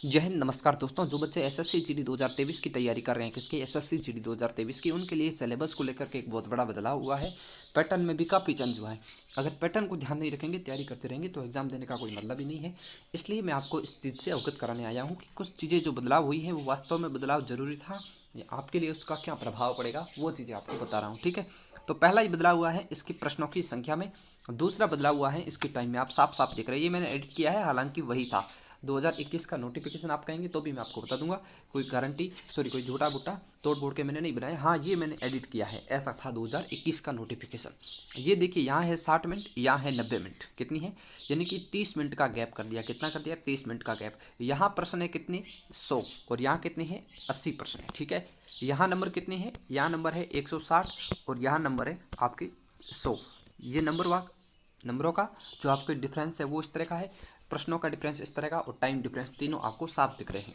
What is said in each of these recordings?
जय हिंद, नमस्कार दोस्तों। जो बच्चे एसएससी जीडी 2023 की तैयारी कर रहे हैं, किसकी एसएससी जीडी 2023 की, उनके लिए सिलेबस को लेकर के एक बहुत बड़ा बदलाव हुआ है। पैटर्न में भी काफ़ी चेंज हुआ है। अगर पैटर्न को ध्यान नहीं रखेंगे, तैयारी करते रहेंगे, तो एग्जाम देने का कोई मतलब ही नहीं है। इसलिए मैं आपको इस चीज़ से अवगत कराने आया हूँ कि कुछ चीज़ें जो बदलाव हुई हैं वो वास्तव में बदलाव जरूरी था, आपके लिए उसका क्या प्रभाव पड़ेगा वो चीज़ें आपको बता रहा हूँ। ठीक है, तो पहला ही बदलाव हुआ है इसकी प्रश्नों की संख्या में। दूसरा बदलाव हुआ है इसके टाइम में। आप साफ साफ देख रहे हैं, ये मैंने एडिट किया है, हालांकि वही था 2021 का नोटिफिकेशन। आप कहेंगे तो भी मैं आपको बता दूंगा, कोई गारंटी कोई झूठा बूटा तोड़ बोड़ के मैंने नहीं बनाया। हाँ, ये मैंने एडिट किया है, ऐसा था 2021 का नोटिफिकेशन। ये देखिए, यहाँ है 60 मिनट, यहाँ है 90 मिनट। कितनी है? यानी कि 30 मिनट का गैप कर दिया। कितना कर दिया? 30 मिनट का गैप। यहाँ प्रश्न है कितने? 100, और यहाँ कितने हैं? 80 प्रश्न है। ठीक है, यहाँ नंबर कितने हैं? यहाँ नंबर है 160 और यहाँ नंबर है आपके 100। ये नंबरों का जो आपके डिफरेंस है वो इस तरह का है, प्रश्नों का डिफरेंस इस तरह का, और टाइम डिफरेंस, तीनों आपको साफ दिख रहे हैं।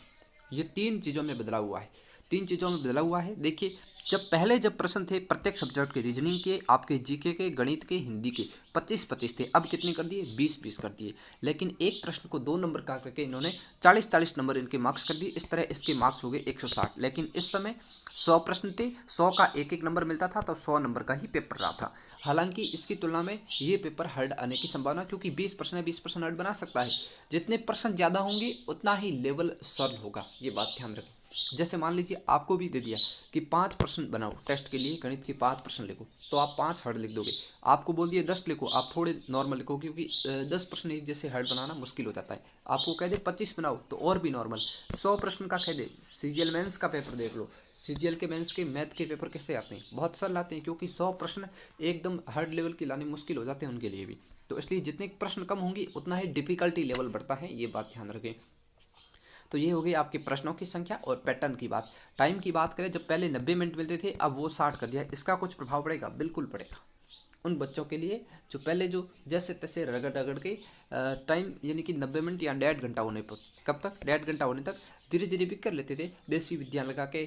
ये तीन चीज़ों में बदलाव हुआ है। तीन चीज़ों में बदलाव हुआ है। देखिए, जब प्रश्न थे प्रत्येक सब्जेक्ट के, रीजनिंग के, आपके जीके के, गणित के, हिंदी के, 25-25 थे। अब कितने कर दिए? 20-20 कर दिए। लेकिन एक प्रश्न को 2 नंबर का करके इन्होंने 40-40 नंबर इनके मार्क्स कर दिए। इस तरह इसके मार्क्स हो गए 160। लेकिन इस समय 100 प्रश्न थे, 100 का एक एक नंबर मिलता था, तो 100 नंबर का ही पेपर रहा था। हालांकि इसकी तुलना में ये पेपर हार्ड आने की संभावना, क्योंकि 20 प्रश्न है, 20 प्रश्न हार्ड बना सकता है। जितने प्रश्न ज़्यादा होंगे उतना ही लेवल सरल होगा, ये बात ध्यान रखें। जैसे मान लीजिए आपको भी दे दिया कि 5 प्रश्न बनाओ टेस्ट के लिए, गणित के 5 प्रश्न लिखो, तो आप 5 हार्ड लिख दोगे। आपको बोल दिए 10 लिखो, आप थोड़े नॉर्मल लिखो, क्योंकि 10 प्रश्न एक जैसे हार्ड बनाना मुश्किल हो जाता है। आपको कह दे 25 बनाओ, तो और भी नॉर्मल। 100 प्रश्न का कह दे, सीजीएल मेंस का पेपर देख लो। सीजीएल के मेंस के मैथ के पेपर कैसे आते हैं? बहुत सरल आते हैं, क्योंकि 100 प्रश्न एकदम हार्ड लेवल के लाने मुश्किल हो जाते हैं उनके लिए भी। तो इसलिए जितने प्रश्न कम होंगे उतना ही डिफिकल्टी लेवल बढ़ता है, ये बात ध्यान रखें। तो ये हो गई आपके प्रश्नों की संख्या और पैटर्न की बात। टाइम की बात करें, जब पहले 90 मिनट मिलते थे, अब वो 60 कर दिया। इसका कुछ प्रभाव पड़ेगा? बिल्कुल पड़ेगा। उन बच्चों के लिए जो पहले जो जैसे तैसे रगड़ रगड़ के टाइम, यानी कि 90 मिनट या 1.5 घंटा होने पर, कब तक? 1.5 घंटा होने तक धीरे धीरे भी कर लेते थे, देसी विद्या लगा के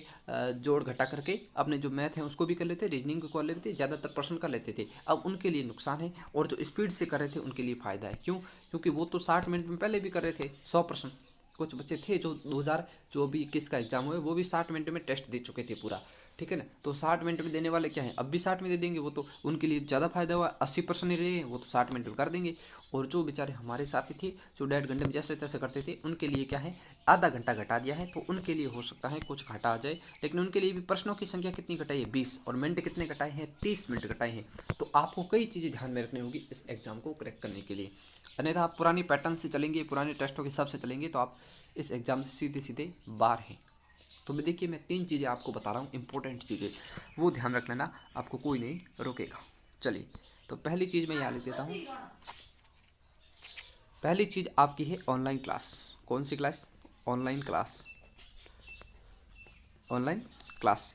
जोड़ घटा करके अपने जो मैथ है उसको भी कर लेते, रीजनिंग को कर लेते, ज़्यादातर प्रश्न कर लेते थे। अब उनके लिए नुकसान है, और जो स्पीड से कर रहे थे उनके लिए फ़ायदा है। क्यों? क्योंकि वो तो 60 मिनट में पहले भी कर रहे थे 100 प्रश्न। कुछ बच्चे थे जो 2021 का एग्जाम हुए, वो भी 60 मिनट में टेस्ट दे चुके थे पूरा। ठीक है ना, तो 60 मिनट में देने वाले क्या है, अब भी 60 में दे देंगे, वो तो उनके लिए ज़्यादा फायदा हुआ। 80% ही रहे, वो तो 60 मिनट में कर देंगे। और जो बेचारे हमारे साथी थे जो 1.5 घंटे में जैसे तैसे करते थे, उनके लिए क्या है, आधा घंटा घटा दिया है, तो उनके लिए हो सकता है कुछ घाटा आ जाए। लेकिन उनके लिए भी प्रश्नों की संख्या कितनी घटाई है? 20, और मिनट कितने घटाए हैं? 30 मिनट घटाए हैं। तो आपको कई चीज़ें ध्यान में रखनी होगी इस एग्जाम को क्रैक करने के लिए। अन्यथा आप पुरानी पैटर्न से चलेंगे, पुराने टेस्टों के हिसाब से चलेंगे, तो आप इस एग्ज़ाम से सीधे सीधे बाहर हैं। तो मैं देखिए, मैं 3 चीज़ें आपको बता रहा हूँ, इंपॉर्टेंट चीज़ें, वो ध्यान रख लेना, आपको कोई नहीं रोकेगा। चलिए, तो पहली चीज़ मैं यहाँ लिख देता हूँ। पहली चीज़ आपकी है ऑनलाइन क्लास। कौन सी class? Online class. Online class.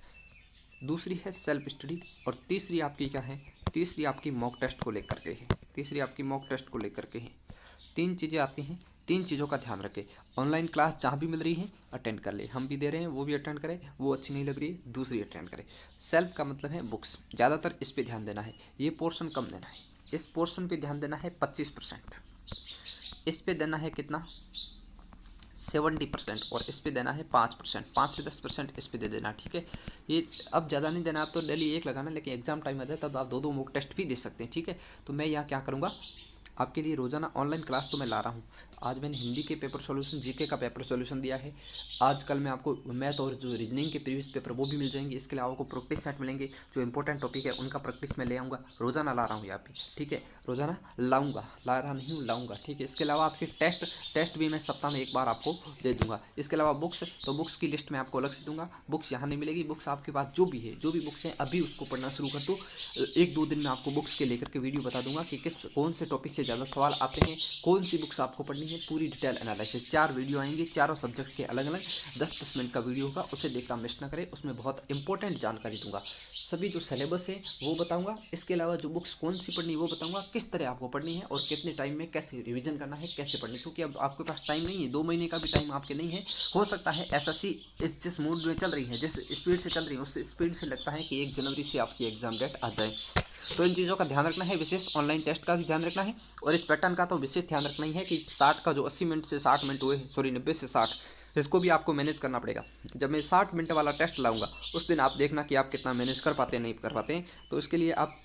दूसरी है सेल्फ स्टडी, और तीसरी आपकी क्या है? तीसरी आपकी मॉक टेस्ट को लेकर के है। तीसरी आपकी मॉक टेस्ट को लेकर के है। 3 चीज़ें आती हैं, 3 चीज़ों का ध्यान रखें। ऑनलाइन क्लास जहाँ भी मिल रही है अटेंड कर ले, हम भी दे रहे हैं, वो भी अटेंड करें। वो अच्छी नहीं लग रही है, दूसरी अटेंड करें। सेल्फ का मतलब है बुक्स, ज़्यादातर इस पर ध्यान देना है। ये पोर्शन कम देना है, इस पोर्शन पे ध्यान देना है 25%। इस पे देना है कितना? 70%। और इस पे देना है 5%, 5 से 10% इस पे दे देना। ठीक है, ये अब ज़्यादा नहीं देना, आप तो डेली एक लगाना, लेकिन एग्जाम टाइम आ जाए तब आप 2-2 मॉक टेस्ट भी दे सकते हैं। ठीक है, तो मैं यहाँ क्या करूँगा, आपके लिए रोज़ाना ऑनलाइन क्लास तो मैं ला रहा हूँ। आज मैंने हिंदी के पेपर सॉल्यूशन, जीके का पेपर सॉल्यूशन दिया है। आज कल मैं आपको मैथ और जो रीजनिंग के प्रीवियस पेपर वो भी मिल जाएंगे। इसके अलावा आपको प्रैक्टिस सेट मिलेंगे, जो इंपॉर्टेंट टॉपिक है उनका प्रैक्टिस मैं ले आऊँगा। रोज़ाना ला रहा हूँ यहाँ पे। ठीक है, रोज़ाना लाऊंगा, ला रहा नहीं हूँ, लाऊंगा। ठीक है, इसके अलावा आपके टेस्ट भी मैं सप्ताह में एक बार आपको दे दूँगा। इसके अलावा बुक्स, तो बुक्स की लिस्ट मैं आपको अलग से दूँगा। बुक्स यहाँ नहीं मिलेगी, बुक्स आपके पास जो भी है, जो भी बुक्स हैं अभी उसको पढ़ना शुरू कर दो। 1-2 दिन में आपको बुक्स के लेकर के वीडियो बता दूंगा कि कौन से टॉपिक से ज़्यादा सवाल आते हैं, कौन सी बुक्स आपको पढ़नी है, पूरी डिटेल एनालिसिस। 4 वीडियो आएंगे, चारों सब्जेक्ट के अलग अलग, 10-10 मिनट का वीडियो होगा, उसे देखना मिस ना करें। उसमें बहुत इंपॉर्टेंट जानकारी दूंगा। सभी जो सिलेबस है वो बताऊंगा। इसके अलावा जो बुक्स कौन सी पढ़नी है वो बताऊंगा, किस तरह आपको पढ़नी है और कितने टाइम में कैसे रिवीजन करना है, कैसे पढ़नी है। क्योंकि अब आपके पास टाइम नहीं है, 2 महीने का भी टाइम आपके नहीं है। हो सकता है एसएससी जिस मूड में चल रही है, जिस स्पीड से चल रही है, उस स्पीड से लगता है कि 1 जनवरी से आपकी एग्जाम डेट आ जाए। तो इन चीज़ों का ध्यान रखना है, विशेष ऑनलाइन टेस्ट का भी ध्यान रखना है। और इस पैटर्न का तो विशेष ध्यान रखना ही है कि 60 का जो 80 मिनट से 60 मिनट हुए, सॉरी 90 से 60, इसको भी आपको मैनेज करना पड़ेगा। जब मैं 60 मिनट वाला टेस्ट लाऊंगा उस दिन आप देखना कि आप कितना मैनेज कर पाते हैं नहीं कर पाते हैं। तो इसके लिए आप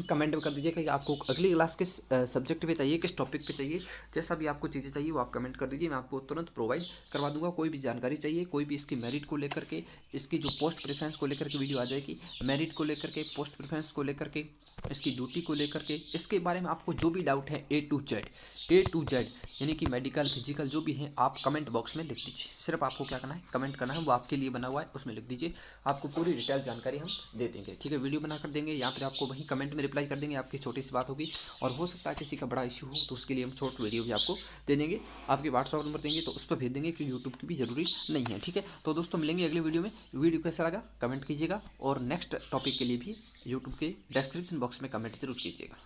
कमेंट में कर दीजिए कि आपको अगली क्लास किस सब्जेक्ट पे चाहिए, किस टॉपिक पे चाहिए। जैसा भी आपको चीज़ें चाहिए वो आप कमेंट कर दीजिए, मैं आपको तुरंत प्रोवाइड करवा दूंगा। कोई भी जानकारी चाहिए, कोई भी इसकी मेरिट को लेकर के, इसकी जो पोस्ट प्रेफरेंस को लेकर के वीडियो आ जाएगी, मेरिट को लेकर के, पोस्ट प्रेफरेंस को लेकर के, इसकी ड्यूटी को लेकर के, इसके बारे में आपको जो भी डाउट है A to Z यानी कि मेडिकल फिजिकल जो भी है, आप कमेंट बॉक्स में लिख दीजिए। सिर्फ आपको क्या करना है, कमेंट करना है, वो आपके लिए बना हुआ है, उसमें लिख दीजिए। आपको पूरी डिटेल जानकारी हम दे देंगे, ठीक है। वीडियो बना कर देंगे या फिर आपको वहीं कमेंट में रिप्लाई कर देंगे, आपकी छोटी सी बात होगी। और हो सकता है किसी का बड़ा इशू हो तो उसके लिए हम शॉर्ट वीडियो भी आपको दे देंगे, आपकी व्हाट्सअप नंबर देंगे तो उस पर भेज देंगे, कि यूट्यूब की भी जरूरी नहीं है, ठीक है। तो दोस्तों मिलेंगे अगली वीडियो में। वीडियो कैसा लगा कमेंट कीजिएगा और नेक्स्ट टॉपिक के लिए भी यूट्यूब के डिस्क्रिप्शन बॉक्स में कमेंट जरूर कीजिएगा।